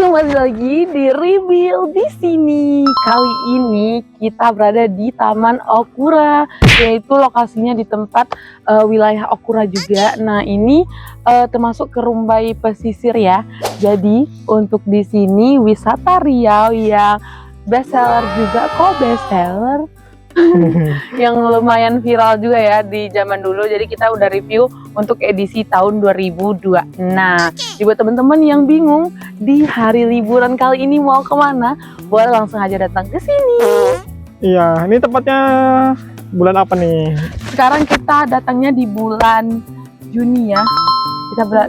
kembali lagi di Reveal di sini. Kali ini kita berada di Taman Okura, yaitu lokasinya di tempat wilayah Okura juga. Nah, ini termasuk ke Rumbai Pesisir ya. Jadi untuk di sini wisata Riau yang bestseller juga, kok bestseller? Yang lumayan viral juga ya di zaman dulu. Jadi kita udah review untuk edisi tahun 2002. Nah, buat teman-teman yang bingung di hari liburan kali ini mau kemana, boleh langsung aja datang ke sini. Iya, ini tempatnya bulan apa nih? Sekarang kita datangnya di bulan Juni ya. Kita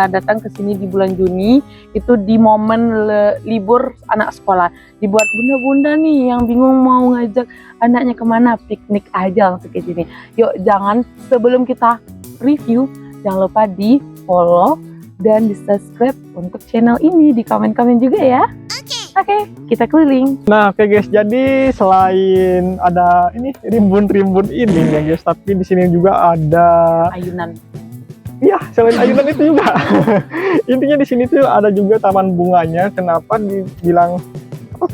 datang ke sini di bulan Juni, itu di momen libur anak sekolah. Dibuat bunda-bunda nih yang bingung mau ngajak anaknya kemana, piknik aja langsung ke sini. Yuk, sebelum kita review, jangan lupa di follow dan di subscribe untuk channel ini, di komen-komen juga ya. Oke, kita keliling. Nah, oke guys, jadi selain ada ini rimbun-rimbun ini ya guys, tapi di sini juga ada Ayunan. iya, selain ayunan itu juga. Intinya di sini tuh ada juga taman bunganya. Kenapa dibilang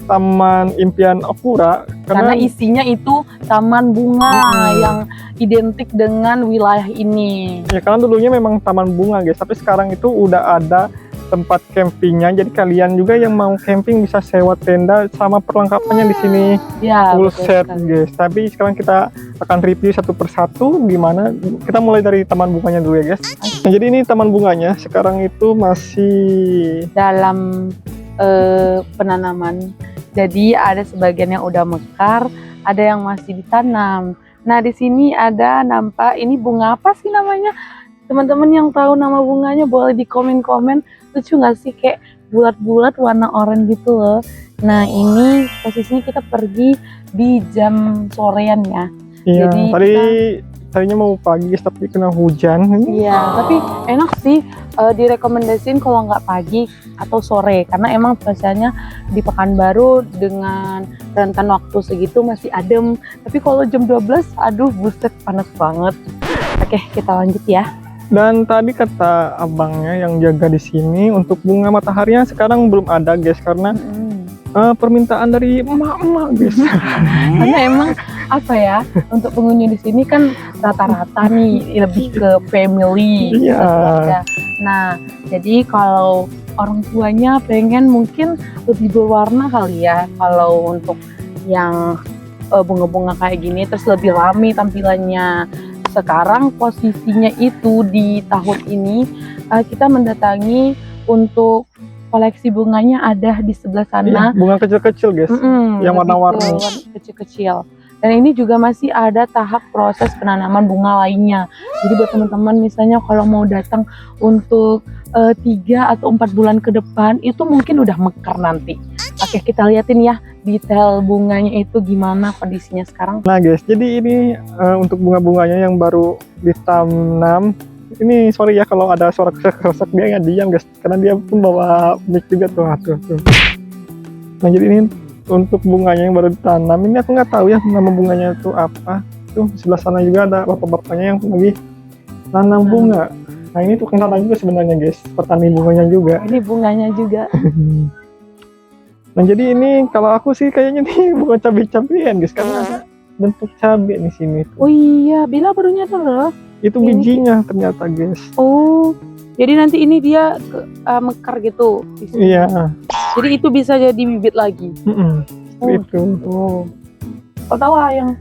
Taman Impian Okura? Karena isinya itu taman bunga yang identik dengan wilayah ini. Ya, karena dulunya memang taman bunga guys, tapi sekarang itu udah ada tempat campingnya. Jadi kalian juga yang mau camping bisa sewa tenda sama perlengkapannya di sini. Ya, Full set guys. Tapi sekarang kita akan review satu persatu gimana. Kita mulai dari taman bunganya dulu ya guys. Nah, jadi ini taman bunganya sekarang itu masih dalam penanaman. Jadi ada sebagian yang udah mekar, ada yang masih ditanam. Nah, di sini ada nampak ini bunga apa sih namanya? Teman-teman yang tahu nama bunganya boleh di komen-komen. Lucu nggak sih, kayak bulat-bulat warna oranye gitu loh. Nah, ini posisinya kita pergi di jam sorean ya. iya, Jadi tadinya mau pagi guys, tapi kena hujan. Iya, tapi enak sih, direkomendasiin kalau nggak pagi atau sore, karena emang cuacanya di Pekanbaru dengan rentan waktu segitu masih adem. Tapi kalau jam 12, aduh buset panas banget. Oke, kita lanjut ya. Dan tadi kata abangnya yang jaga di sini untuk bunga mataharinya sekarang belum ada guys, karena permintaan dari emak-emak guys. Karena emang apa ya, untuk pengunjung di sini kan rata-rata nih lebih ke family. Iya. Keluarga. Nah, jadi kalau orang tuanya pengen mungkin lebih berwarna kali ya, kalau untuk yang bunga-bunga kayak gini, terus lebih rame tampilannya. Sekarang posisinya itu di tahun ini kita mendatangi untuk koleksi bunganya ada di sebelah sana. Iya, bunga kecil-kecil guys, yang warna-warni kecil-kecil. Dan ini juga masih ada tahap proses penanaman bunga lainnya. Jadi buat teman-teman misalnya kalau mau datang untuk 3 atau 4 bulan ke depan, itu mungkin udah mekar nanti. Oke, kita liatin ya detail bunganya itu gimana kondisinya sekarang. Nah guys, jadi ini untuk bunga-bunganya yang baru ditanam. Ini sorry ya kalau ada suara kesak-kesak, dia nggak diam guys, karena dia pun bawa mic juga tuh. Nah, jadi ini untuk bunganya yang baru ditanam. Ini aku nggak tahu ya nama bunganya itu apa. Tuh sebelah sana juga ada bapak-bapaknya yang lagi nanam bunga. Nah, ini tukang tanam juga sebenarnya guys, petani bunganya juga. Ini bunganya juga. Nah, jadi ini kalau aku sih kayaknya nih bukan cabai-cabean guys, karena ada bentuk cabai di sini tuh. Oh iya, Bila baru nyadar loh. Itu bijinya ternyata guys. Oh, jadi nanti ini dia mekar gitu di sini. Iya. Jadi itu bisa jadi bibit lagi. Itu. Oh. Kau tahu yang?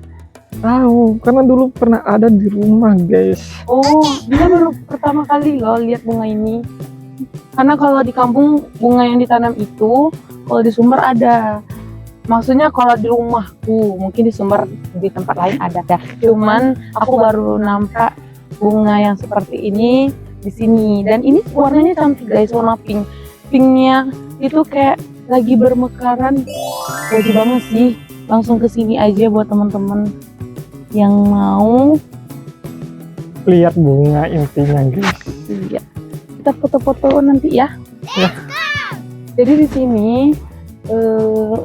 Tahu, karena dulu pernah ada di rumah guys. Oh, Bila baru pertama kali loh lihat bunga ini. Karena kalau di kampung bunga yang ditanam itu, kalau di Sumber ada. Maksudnya kalau di rumahku, mungkin di Sumber di tempat lain ada. Cuman aku baru nampak bunga yang seperti ini di sini. Dan ini warnanya cantik guys, warna pink. Pinknya itu kayak lagi bermekaran. Wajib banget sih, langsung ke sini aja buat teman-teman yang mau Lihat bunga intinya guys. Iya. Kita foto-foto nanti ya. Ya. Jadi di sini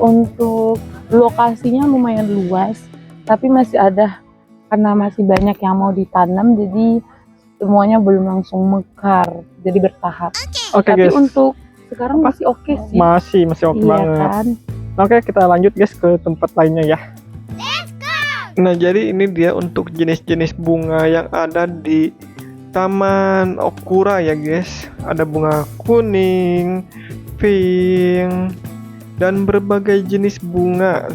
untuk lokasinya lumayan luas, tapi masih ada karena masih banyak yang mau ditanam, jadi semuanya belum langsung mekar, jadi bertahap. Oke Tapi guys. untuk sekarang masih oke sih. Masih oke Iya banget. kan? Oke, kita lanjut guys ke tempat lainnya ya. Nah, jadi ini dia untuk jenis-jenis bunga yang ada di Taman Okura ya guys. Ada bunga kuning, pink, dan berbagai jenis bunga.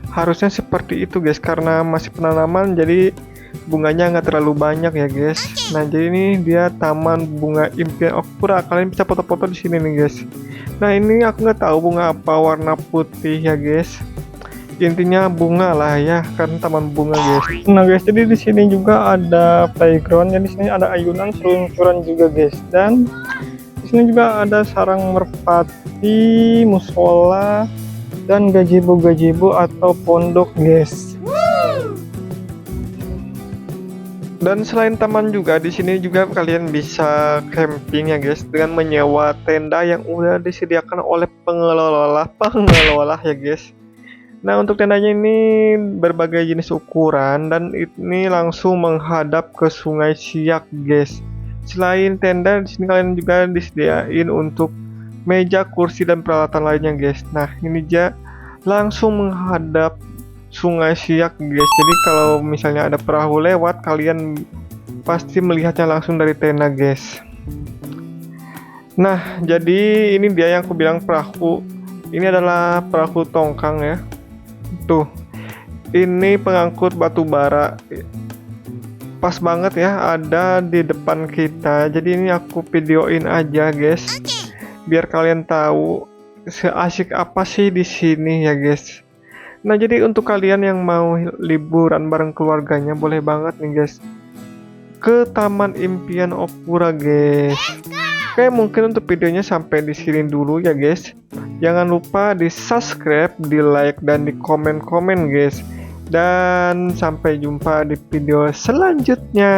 Harusnya seperti itu guys, karena masih penanaman jadi bunganya nggak terlalu banyak ya guys. Nah, jadi ini dia Taman Bunga Impian Okura. Kalian bisa foto-foto di sini nih guys. Nah, ini aku nggak tahu bunga apa, warna putih ya guys. Intinya bunga lah ya, kan taman bunga guys. Nah guys, jadi di sini juga ada playground. Jadi di sini ada ayunan seluncuran juga guys. Dan di sini juga ada sarang merpati, musola, dan gazebo atau pondok guys. Dan selain taman juga di sini juga kalian bisa camping ya guys, dengan menyewa tenda yang udah disediakan oleh pengelola ya guys. Nah, untuk tendanya ini berbagai jenis ukuran dan ini langsung menghadap ke Sungai Siak guys. Selain tenda, di sini kalian juga disediain untuk meja, kursi, dan peralatan lainnya guys. Nah, ini dia langsung menghadap Sungai Siak guys. Jadi kalau misalnya ada perahu lewat, kalian pasti melihatnya langsung dari tenda guys. Nah, jadi ini dia yang aku bilang perahu. Ini adalah perahu tongkang ya. Tuh, ini pengangkut batu bara. Pas banget ya ada di depan kita. Jadi ini aku videoin aja guys, biar kalian tahu seasik apa sih di sini ya guys. Nah, jadi untuk kalian yang mau liburan bareng keluarganya, boleh banget nih guys ke Taman Impian Okura guys. Oke, mungkin untuk videonya sampai di sini dulu ya guys. Jangan lupa di subscribe, di like, dan di komen-komen guys. Dan sampai jumpa di video selanjutnya.